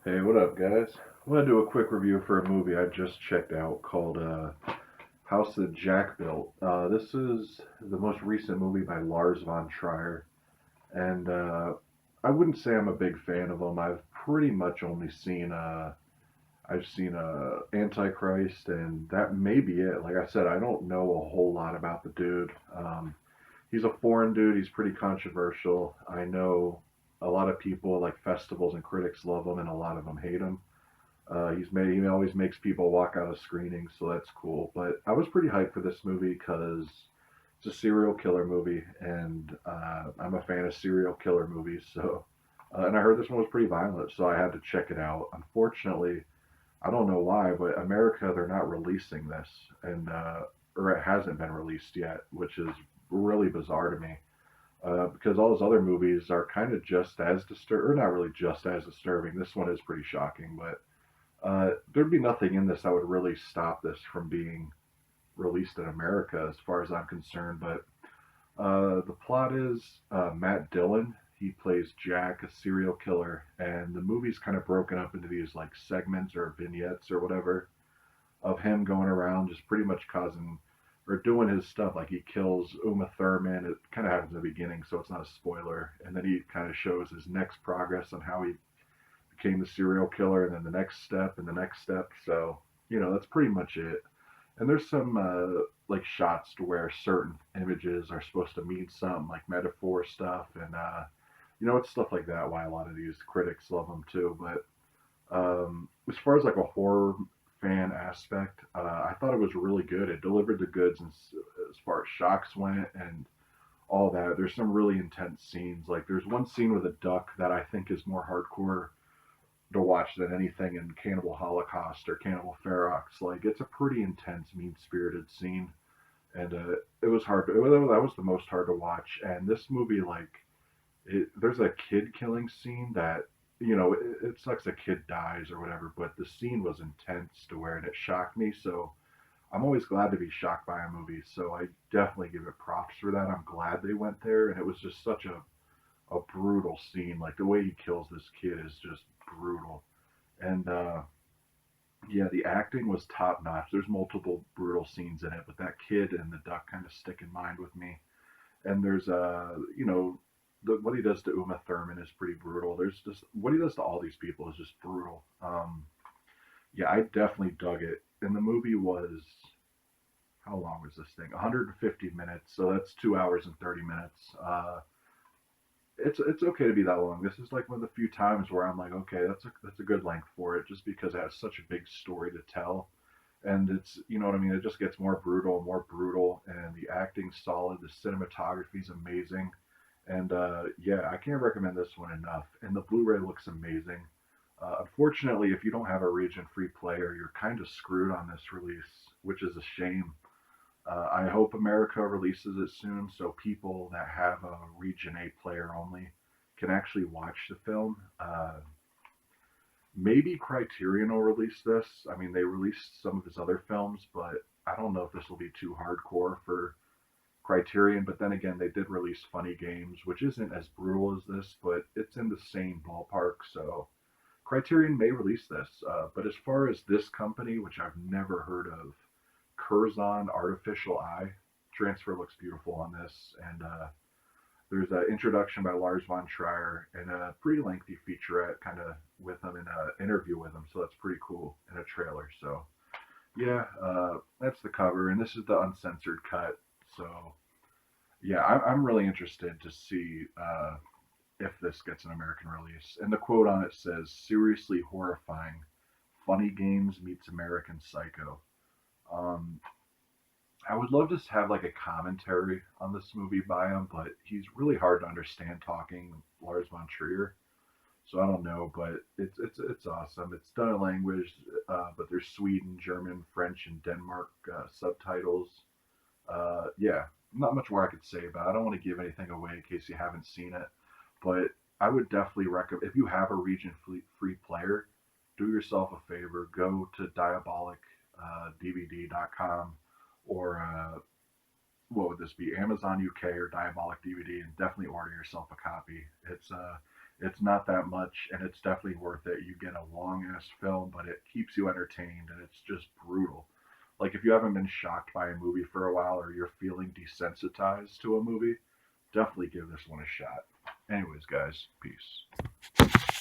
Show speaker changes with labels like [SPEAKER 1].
[SPEAKER 1] Hey, what up, guys? I want to do a quick review for a movie I just checked out called House That Jack Built. This is the most recent movie by Lars von Trier, and I wouldn't say I'm a big fan of him. I've pretty much only seen Antichrist, and that may be it. Like I said, I don't know a whole lot about the dude. He's a foreign dude. He's pretty controversial. I know a lot of people like festivals and critics love him, and a lot of them hate him. He always makes people walk out of screenings, so that's cool. But I was pretty hyped for this movie because it's a serial killer movie, and I'm a fan of serial killer movies. So, and I heard this one was pretty violent, so I had to check it out. Unfortunately, I don't know why, but America they're not releasing this, and or it hasn't been released yet, which is really bizarre to me. Because all those other movies are kind of just as disturbing, or not really just as disturbing. This one is pretty shocking, but there'd be nothing in this that would really stop this from being released in America, as far as I'm concerned. But the plot is Matt Dillon. He plays Jack, a serial killer, and the movie's kind of broken up into these like segments or vignettes or whatever of him going around just pretty much causing or doing his stuff. Like he kills Uma Thurman. It kind of happens in the beginning, so it's not a spoiler. And then he kind of shows his next progress on how he became the serial killer, and then the next step and the next step. So that's pretty much it. And there's some like shots to where certain images are supposed to mean something, like metaphor stuff, and it's stuff like that. Why a lot of these critics love them too. But as far as like a horror fan aspect, I thought it was really good. It delivered the goods as far as shocks went and all that. There's some really intense scenes. Like there's one scene with a duck that I think is more hardcore to watch than anything in Cannibal Holocaust or Cannibal Ferox. Like it's a pretty intense, mean-spirited scene, and it was hard. That was the most hard to watch. And this movie, like, there's a kid killing scene that it sucks a kid dies or whatever, but the scene was intense to where it shocked me. So I'm always glad to be shocked by a movie. So I definitely give it props for that. I'm glad they went there, and it was just such a brutal scene. Like the way he kills this kid is just brutal. And yeah, the acting was top notch. There's multiple brutal scenes in it, but that kid and the duck kind of stick in mind with me. And there's what he does to Uma Thurman is pretty brutal. There's just what he does to all these people is just brutal. Yeah, I definitely dug it. And the movie was, how long was this thing? 150 minutes, so that's 2 hours and 30 minutes. It's okay to be that long. This is like one of the few times where I'm like, okay, that's a good length for it, just because it has such a big story to tell, and it's what I mean. It just gets more brutal, and the acting's solid. The cinematography's amazing, and yeah, I can't recommend this one enough. And the Blu-ray looks amazing. Unfortunately, if you don't have a region-free player, you're kind of screwed on this release, which is a shame. I hope America releases it soon so people that have a Region A player only can actually watch the film. Maybe Criterion will release this. I mean, they released some of his other films, but I don't know if this will be too hardcore for Criterion. But then again, they did release Funny Games, which isn't as brutal as this, but it's in the same ballpark. So Criterion may release this. But as far as this company, which I've never heard of, Curzon Artificial Eye. Transfer looks beautiful on this, and there's an introduction by Lars von Trier and a pretty lengthy featurette kind of with him in an interview with him, so that's pretty cool in a trailer. So yeah, that's the cover, and this is the uncensored cut. So yeah, I'm really interested to see if this gets an American release. And the quote on it says, "Seriously horrifying, Funny Games meets American Psycho." Um, I would love to have like a commentary on this movie by him, but he's really hard to understand talking, Lars von Trier. So I don't know, but it's awesome. It's done in language, but there's Sweden, German, French, and Denmark subtitles. Yeah, not much more I could say about it. I don't want to give anything away in case you haven't seen it, but I would definitely recommend if you have a region free player, do yourself a favor, go to diabolicdvd.com or what would this be? Amazon UK or Diabolic DVD, and definitely order yourself a copy. It's not that much, and it's definitely worth it. You get a long ass film, but it keeps you entertained, and it's just brutal. Like if you haven't been shocked by a movie for a while, or you're feeling desensitized to a movie, definitely give this one a shot. Anyways, guys, peace.